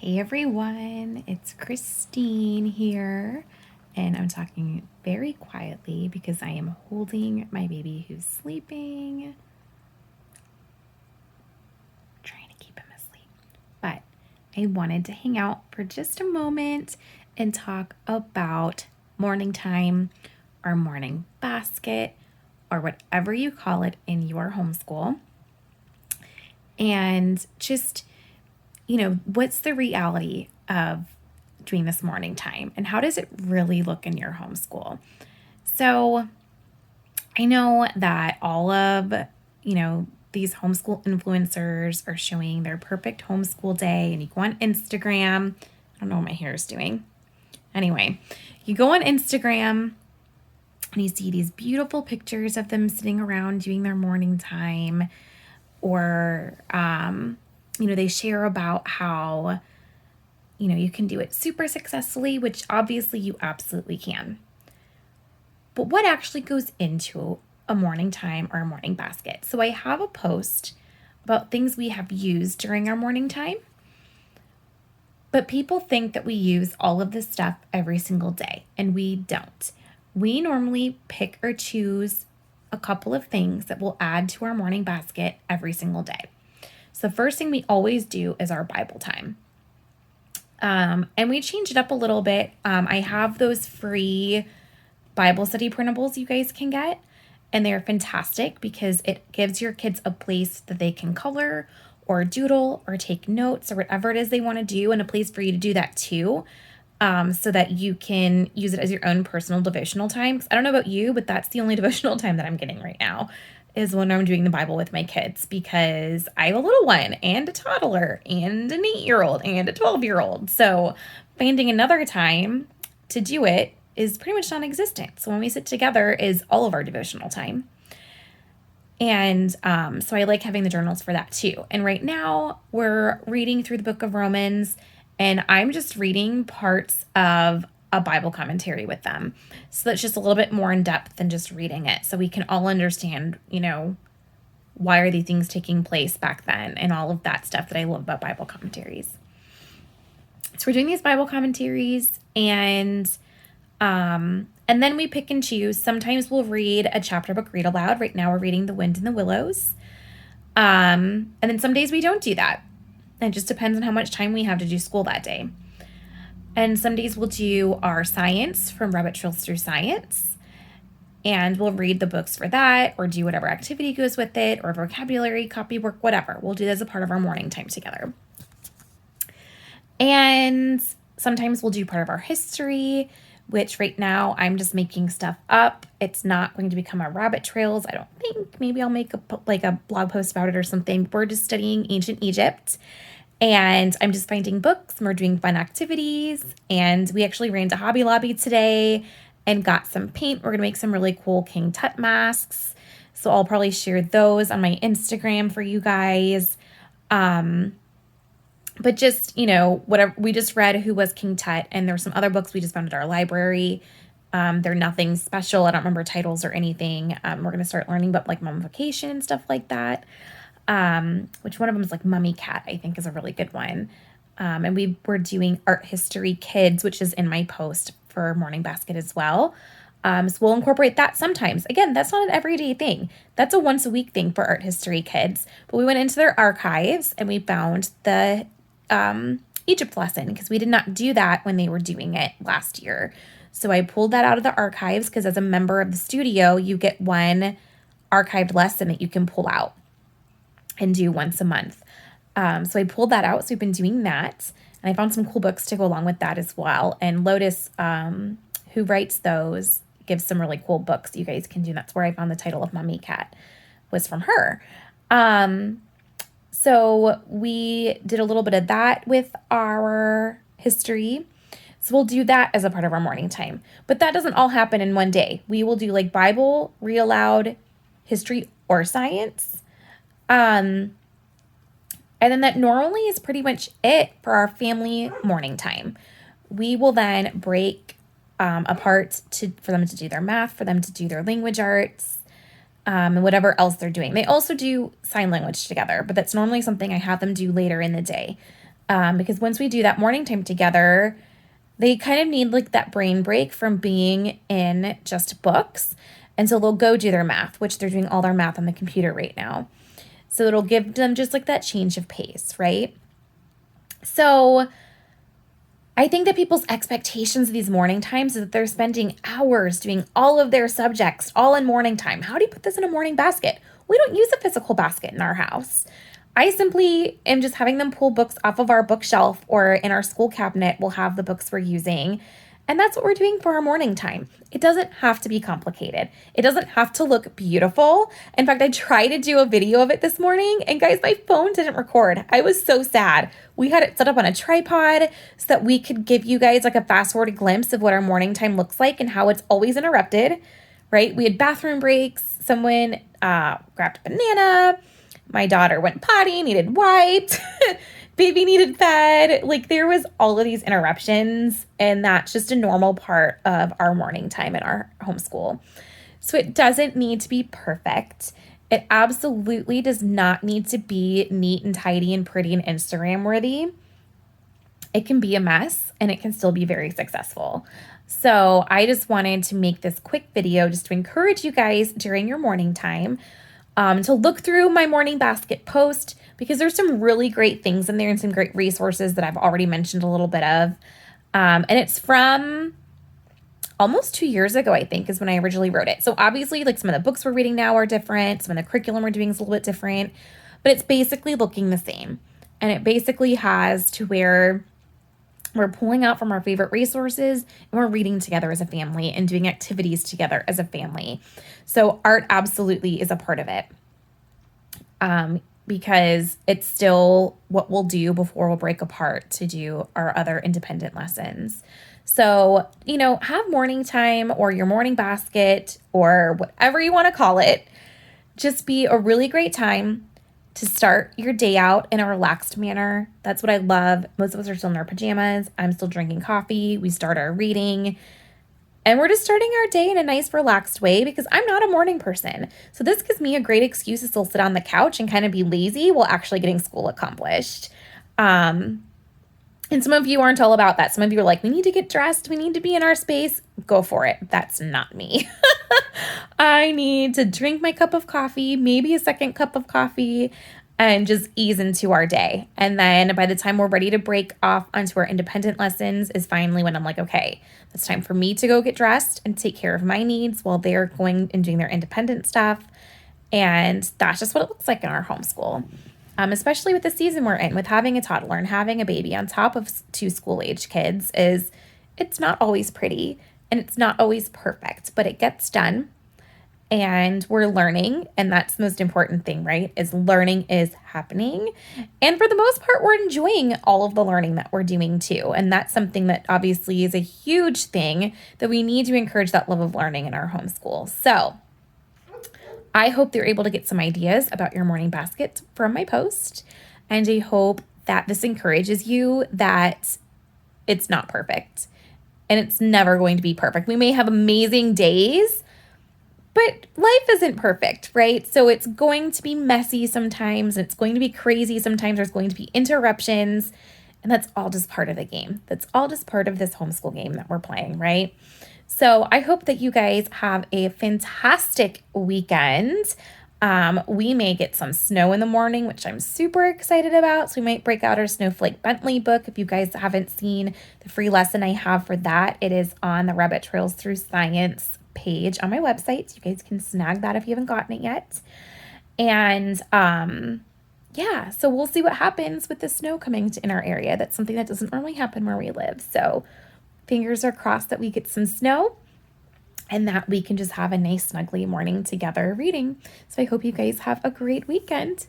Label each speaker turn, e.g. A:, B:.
A: Hey everyone, it's Christine here, and I'm talking very quietly because I am holding my baby who's sleeping, trying to keep him asleep. But I wanted to hang out for just a moment and talk about morning time or morning basket or whatever you call it in your homeschool. And just what's the reality of doing this morning time and how does it really look in your homeschool? So I know that all of, these homeschool influencers are showing their perfect homeschool day, and you go on Instagram. I don't know what my hair is doing. Anyway, you go on Instagram and you see these beautiful pictures of them sitting around doing their morning time, or they share about how, you can do it super successfully, which obviously you absolutely can. But what actually goes into a morning time or a morning basket? So I have a post about things we have used during our morning time, but people think that we use all of this stuff every single day, and we don't. We normally pick or choose a couple of things that we'll add to our morning basket every single day. So the first thing we always do is our Bible time. And we change it up a little bit. I have those free Bible study printables you guys can get, and they're fantastic because it gives your kids a place that they can color or doodle or take notes or whatever it is they want to do, and a place for you to do that too, so that you can use it as your own personal devotional time. 'Cause I don't know about you, but that's the only devotional time that I'm getting right now, is when I'm doing the Bible with my kids, because I have a little one and a toddler and an 8-year-old and a 12-year-old. So finding another time to do it is pretty much non-existent. So when we sit together is all of our devotional time. And so I like having the journals for that too. And right now we're reading through the book of Romans, and I'm just reading parts of a Bible commentary with them. So that's just a little bit more in depth than just reading it. So we can all understand, why are these things taking place back then and all of that stuff that I love about Bible commentaries. So we're doing these Bible commentaries, and then we pick and choose. Sometimes we'll read a chapter book read aloud. Right now we're reading The Wind in the Willows. And then some days we don't do that. It just depends on how much time we have to do school that day. And some days we'll do our science from Rabbit Trails Through Science, and we'll read the books for that or do whatever activity goes with it, or vocabulary, copywork, whatever. We'll do that as a part of our morning time together. And sometimes we'll do part of our history, which right now I'm just making stuff up. It's not going to become a Rabbit Trails, I don't think. Maybe I'll make a blog post about it or something. We're just studying ancient Egypt. And I'm just finding books, and we're doing fun activities. And we actually ran to Hobby Lobby today and got some paint. We're going to make some really cool King Tut masks. So I'll probably share those on my Instagram for you guys. But just, whatever. We just read Who Was King Tut, and there were some other books we just found at our library. They're nothing special. I don't remember titles or anything. We're going to start learning about mummification and stuff like that. Which one of them is Mummy Cat, I think is a really good one. And we were doing Art History Kids, which is in my post for Morning Basket as well. So we'll incorporate that sometimes. Again, that's not an everyday thing. That's a once a week thing for Art History Kids. But we went into their archives and we found the Egypt lesson, because we did not do that when they were doing it last year. So I pulled that out of the archives, because as a member of the studio, you get one archived lesson that you can pull out and do once a month. So I pulled that out. So we've been doing that. And I found some cool books to go along with that as well. And Lotus, who writes those, gives some really cool books you guys can do. That's where I found the title of Mummy Cat, was from her. So we did a little bit of that with our history. So we'll do that as a part of our morning time. But that doesn't all happen in one day. We will do Bible, read aloud, history, or science. And then that normally is pretty much it for our family morning time. We will then break apart for them to do their math, for them to do their language arts, and whatever else they're doing. They also do sign language together, but that's normally something I have them do later in the day. because once we do that morning time together, they kind of need like that brain break from being in just books. And so they'll go do their math, which they're doing all their math on the computer right now. So it'll give them just like that change of pace, right? So I think that people's expectations of these morning times is that they're spending hours doing all of their subjects all in morning time. How do you put this in a morning basket? We don't use a physical basket in our house. I simply am just having them pull books off of our bookshelf, or in our school cabinet, we'll have the books we're using. And that's what we're doing for our morning time. It doesn't have to be complicated. It doesn't have to look beautiful. In fact, I tried to do a video of it this morning, and guys, my phone didn't record. I was so sad. We had it set up on a tripod so that we could give you guys like a fast-forward glimpse of what our morning time looks like and how it's always interrupted, right? We had bathroom breaks. Someone grabbed a banana. My daughter went potty, needed wiped. Baby needed fed. Like, there was all of these interruptions, and that's just a normal part of our morning time in our homeschool. So it doesn't need to be perfect. It absolutely does not need to be neat and tidy and pretty and Instagram worthy. It can be a mess, and it can still be very successful. So I just wanted to make this quick video just to encourage you guys during your morning time to look through my morning basket post, because there's some really great things in there and some great resources that I've already mentioned a little bit of. And it's from almost 2 years ago, I think, is when I originally wrote it. So obviously, like, some of the books we're reading now are different. Some of the curriculum we're doing is a little bit different, but it's basically looking the same. And it basically has to where we're pulling out from our favorite resources and we're reading together as a family and doing activities together as a family. So art absolutely is a part of it, because it's still what we'll do before we'll break apart to do our other independent lessons. So, have morning time or your morning basket or whatever you want to call it, just be a really great time to start your day out in a relaxed manner. That's what I love. Most of us are still in our pajamas. I'm still drinking coffee. We start our reading. And we're just starting our day in a nice, relaxed way, because I'm not a morning person. So this gives me a great excuse to still sit on the couch and kind of be lazy while actually getting school accomplished. And some of you aren't all about that. Some of you are like, we need to get dressed. We need to be in our space. Go for it. That's not me. I need to drink my cup of coffee, maybe a second cup of coffee, and just ease into our day. And then by the time we're ready to break off onto our independent lessons is finally when I'm like, okay, it's time for me to go get dressed and take care of my needs while they're going and doing their independent stuff. And that's just what it looks like in our homeschool. Especially with the season we're in, with having a toddler and having a baby on top of 2 school-age kids, it's not always pretty and it's not always perfect, but it gets done. And we're learning, and that's the most important thing, right? Is learning is happening. And for the most part, we're enjoying all of the learning that we're doing too. And that's something that obviously is a huge thing that we need to encourage, that love of learning in our homeschool. So I hope you're able to get some ideas about your morning basket from my post. And I hope that this encourages you that it's not perfect. And it's never going to be perfect. We may have amazing days, but life isn't perfect, right? So it's going to be messy sometimes. It's going to be crazy sometimes. There's going to be interruptions. And that's all just part of the game. That's all just part of this homeschool game that we're playing, right? So I hope that you guys have a fantastic weekend. We may get some snow in the morning, which I'm super excited about. So we might break out our Snowflake Bentley book. If you guys haven't seen the free lesson I have for that, it is on the Rabbit Trails Through Science page on my website. So you guys can snag that if you haven't gotten it yet. And yeah, so we'll see what happens with the snow coming in our area. That's something that doesn't normally happen where we live. So fingers are crossed that we get some snow and that we can just have a nice snuggly morning together reading. So I hope you guys have a great weekend.